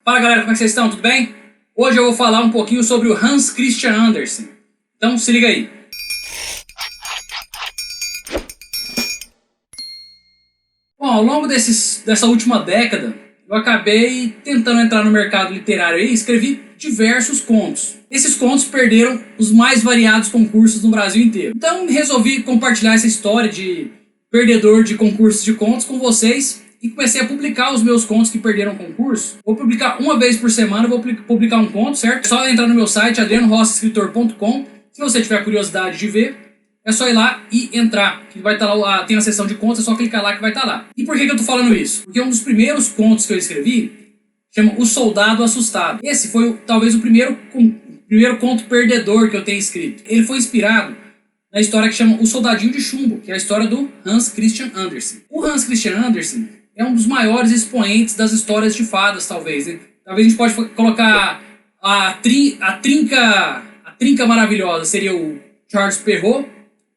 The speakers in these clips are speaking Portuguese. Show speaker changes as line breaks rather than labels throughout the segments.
Fala galera, como é que vocês estão? Tudo bem? Hoje eu vou falar um pouquinho sobre o Hans Christian Andersen. Então se liga aí. Bom, ao longo dessa última década, eu acabei tentando entrar no mercado literário e escrevi diversos contos. Esses contos perderam os mais variados concursos no Brasil inteiro. Então resolvi compartilhar essa história de perdedor de concursos de contos com vocês e comecei a publicar os meus contos que perderam concurso. Vou publicar uma vez por semana, vou publicar um conto, certo? É só entrar no meu site, adrianorossescritor.com. Se você tiver curiosidade de ver, é só ir lá e entrar, que vai estar lá, tem a seção de contos, é só clicar lá que vai estar lá. E por que eu tô falando isso? Porque um dos primeiros contos que eu escrevi chama O Soldado Assustado. Esse foi talvez o primeiro conto perdedor que eu tenho escrito. Ele foi inspirado na história que chama O Soldadinho de Chumbo, que é a história do Hans Christian Andersen. O Hans Christian Andersen é um dos maiores expoentes das histórias de fadas, talvez. Né? Talvez a gente pode colocar a trinca maravilhosa, seria o Charles Perrault,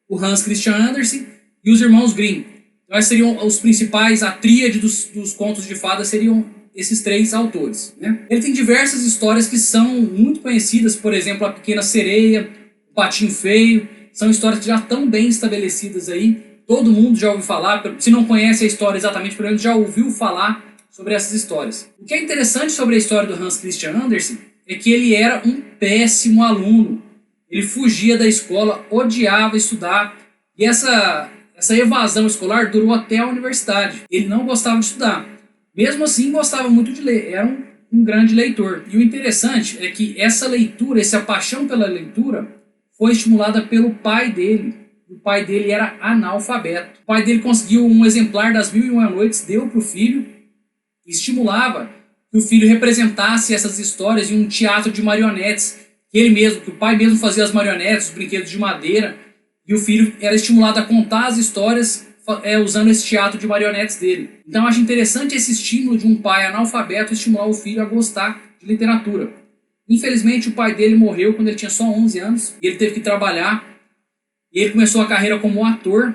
o Hans Christian Andersen e os irmãos Grimm. Então esses seriam os principais, a tríade dos contos de fadas seriam esses três autores. Né? Ele tem diversas histórias que são muito conhecidas, por exemplo, A Pequena Sereia, O Patinho Feio, são histórias que já estão bem estabelecidas aí, todo mundo já ouviu falar, se não conhece a história exatamente, pelo menos já ouviu falar sobre essas histórias. O que é interessante sobre a história do Hans Christian Andersen é que ele era um péssimo aluno. Ele fugia da escola, odiava estudar, e essa evasão escolar durou até a universidade. Ele não gostava de estudar. Mesmo assim, gostava muito de ler, era um grande leitor. E o interessante é que essa leitura, essa paixão pela leitura, foi estimulada pelo pai dele. O pai dele era analfabeto. O pai dele conseguiu um exemplar das Mil e Uma Noites, deu para o filho, e estimulava que o filho representasse essas histórias em um teatro de marionetes, que o pai mesmo fazia as marionetes, os brinquedos de madeira, e o filho era estimulado a contar as histórias usando esse teatro de marionetes dele. Então eu acho interessante esse estímulo de um pai analfabeto estimular o filho a gostar de literatura. Infelizmente o pai dele morreu quando ele tinha só 11 anos, e ele teve que trabalhar, e ele começou a carreira como ator,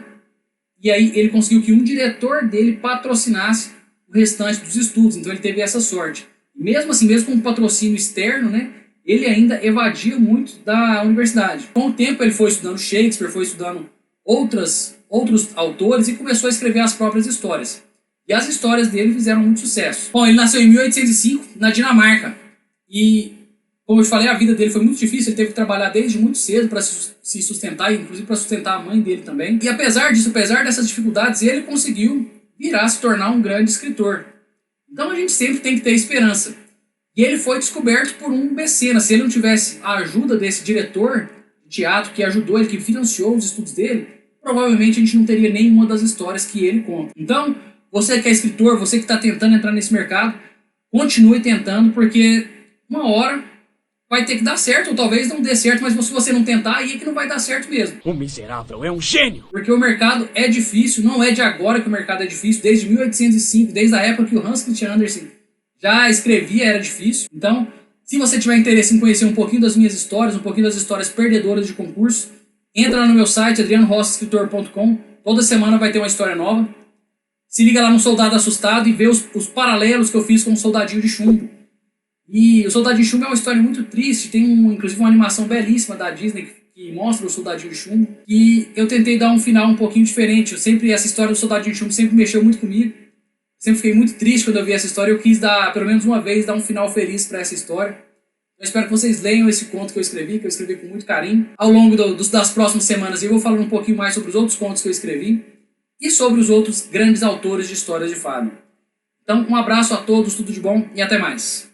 e aí ele conseguiu que um diretor dele patrocinasse o restante dos estudos, então ele teve essa sorte. Mesmo assim, mesmo com um patrocínio externo, né, ele ainda evadia muito da universidade. Com o tempo ele foi estudando Shakespeare, foi estudando outros autores e começou a escrever as próprias histórias. E as histórias dele fizeram muito sucesso. Bom, ele nasceu em 1805, na Dinamarca. E, como eu te falei, a vida dele foi muito difícil. Ele teve que trabalhar desde muito cedo para se sustentar, inclusive para sustentar a mãe dele também. E apesar disso, apesar dessas dificuldades, ele conseguiu se tornar um grande escritor. Então a gente sempre tem que ter esperança. E ele foi descoberto por um mecenas. Se ele não tivesse a ajuda desse diretor de teatro que ajudou ele, que financiou os estudos dele, provavelmente a gente não teria nenhuma das histórias que ele conta. Então, você que é escritor, você que está tentando entrar nesse mercado, continue tentando, porque uma hora vai ter que dar certo, ou talvez não dê certo, mas se você não tentar, aí é que não vai dar certo mesmo.
O miserável é um gênio!
Porque o mercado é difícil, não é de agora que o mercado é difícil, desde 1805, desde a época que o Hans Christian Andersen já escrevia, era difícil. Então, se você tiver interesse em conhecer um pouquinho das minhas histórias, um pouquinho das histórias perdedoras de concurso, entra lá no meu site, adrianorossescritor.com. Toda semana vai ter uma história nova. Se liga lá no Soldado Assustado e vê os paralelos que eu fiz com o Soldadinho de Chumbo. E o Soldadinho de Chumbo é uma história muito triste, tem inclusive uma animação belíssima da Disney que mostra o Soldadinho de Chumbo. E eu tentei dar um final um pouquinho diferente. Essa história do Soldadinho de Chumbo sempre mexeu muito comigo. Sempre fiquei muito triste quando eu vi essa história. Eu quis pelo menos uma vez, dar um final feliz para essa história. Eu espero que vocês leiam esse conto que eu escrevi com muito carinho. Ao longo das próximas semanas eu vou falando um pouquinho mais sobre os outros contos que eu escrevi e sobre os outros grandes autores de histórias de fada. Então, um abraço a todos, tudo de bom e até mais.